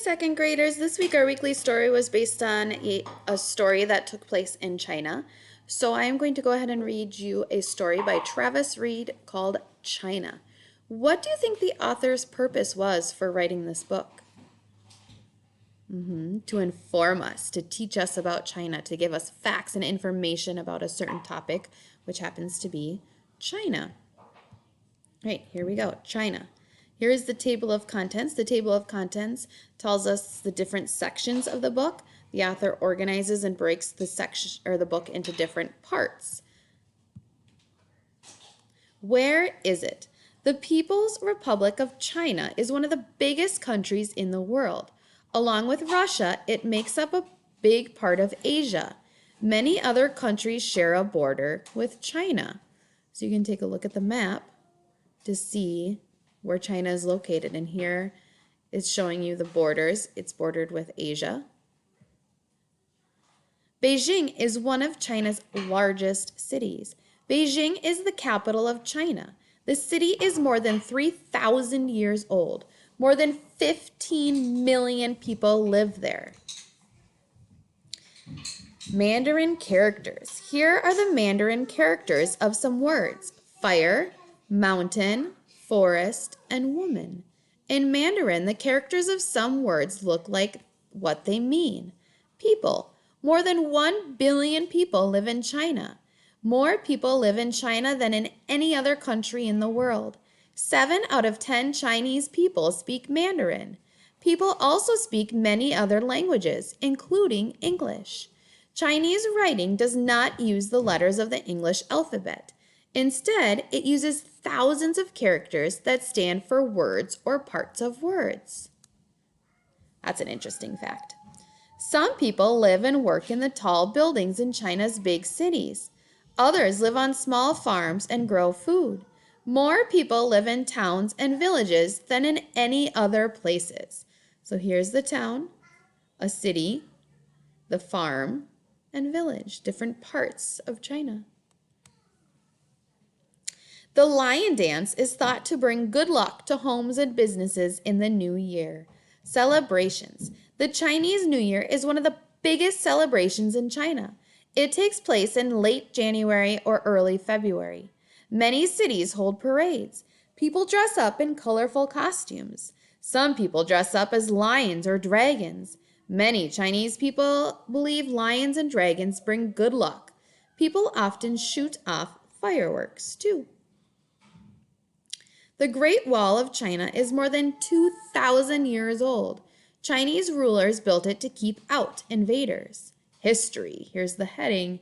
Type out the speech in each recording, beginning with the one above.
second graders. This week our weekly story was based on a story that took place in China. So I am going to go ahead and read you a story by Travis Reed called China. What do you think the author's purpose was for writing this book? To inform us, to teach us about China, to give us facts and information about a certain topic, which happens to be China. Right, here we go, China. Here is the table of contents. The table of contents tells us the different sections of the book. The author organizes and breaks the section or the book into different parts. Where is it? The People's Republic of China is one of the biggest countries in the world. Along with Russia, it makes up a big part of Asia. Many other countries share a border with China. So you can take a look at the map to see where China is located. And here it's showing you the borders. It's bordered with Asia. Beijing is one of China's largest cities. Beijing is the capital of China. The city is more than 3,000 years old. More than 15 million people live there. Mandarin characters. Here are the Mandarin characters of some words: fire, mountain, forest, and woman. In Mandarin, the characters of some words look like what they mean. People. More than 1 billion people live in China. More people live in China than in any other country in the world. 7 out of 10 Chinese people speak Mandarin. People also speak many other languages, including English. Chinese writing does not use the letters of the English alphabet. Instead, it uses thousands of characters that stand for words or parts of words. That's an interesting fact. Some people live and work in the tall buildings in China's big cities. Others live on small farms and grow food. More people live in towns and villages than in any other places. So here's the town, a city, the farm, and village, different parts of China. The lion dance is thought to bring good luck to homes and businesses in the new year. Celebrations. The Chinese New Year is one of the biggest celebrations in China. It takes place in late January or early February. Many cities hold parades. People dress up in colorful costumes. Some people dress up as lions or dragons. Many Chinese people believe lions and dragons bring good luck. People often shoot off fireworks too. The Great Wall of China is more than 2,000 years old. Chinese rulers built it to keep out invaders. History. Here's the heading.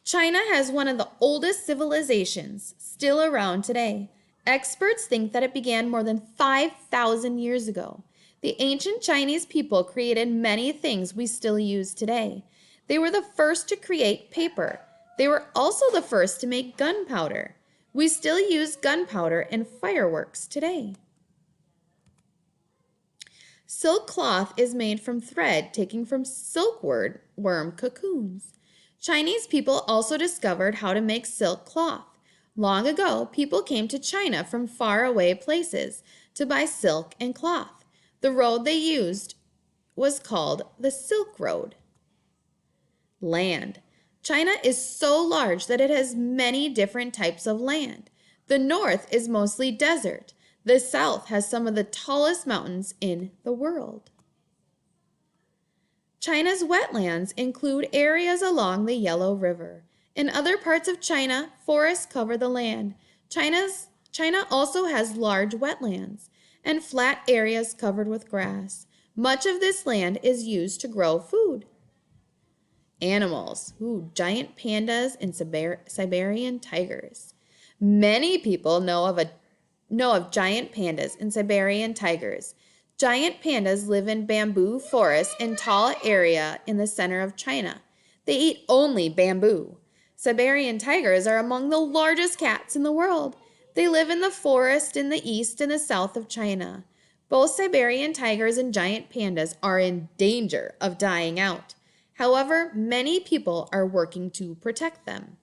China has one of the oldest civilizations still around today. Experts think that it began more than 5,000 years ago. The ancient Chinese people created many things we still use today. They were the first to create paper. They were also the first to make gunpowder. We still use gunpowder and fireworks today. Silk cloth is made from thread taken from silkworm cocoons. Chinese people also discovered how to make silk cloth. Long ago, people came to China from faraway places to buy silk and cloth. The road they used was called the Silk Road. Land. China is so large that it has many different types of land. The north is mostly desert. The south has some of the tallest mountains in the world. China's wetlands include areas along the Yellow River. In other parts of China, forests cover the land. China also has large wetlands and flat areas covered with grass. Much of this land is used to grow food. Animals. Giant pandas and Siberian tigers. Many people know of giant pandas and Siberian tigers. Giant pandas live in bamboo forests in tall area in the center of China. They eat only bamboo. Siberian tigers are among the largest cats in the world. They live in the forest in the east and the south of China. Both Siberian tigers and giant pandas are in danger of dying out. However, many people are working to protect them.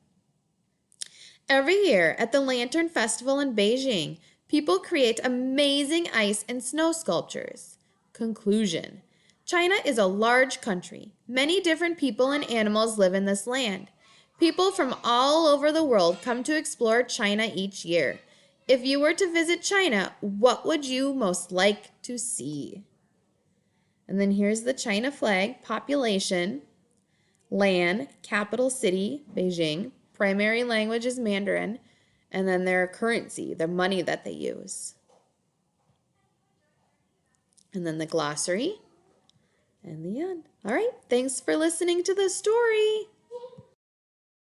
Every year at the Lantern Festival in Beijing, people create amazing ice and snow sculptures. Conclusion. China is a large country. Many different people and animals live in this land. People from all over the world come to explore China each year. If you were to visit China, what would you most like to see? And then here's the China flag, population, land, capital city, Beijing, primary language is Mandarin, and then their currency, the money that they use. And then the glossary, and the end. All right, thanks for listening to the story.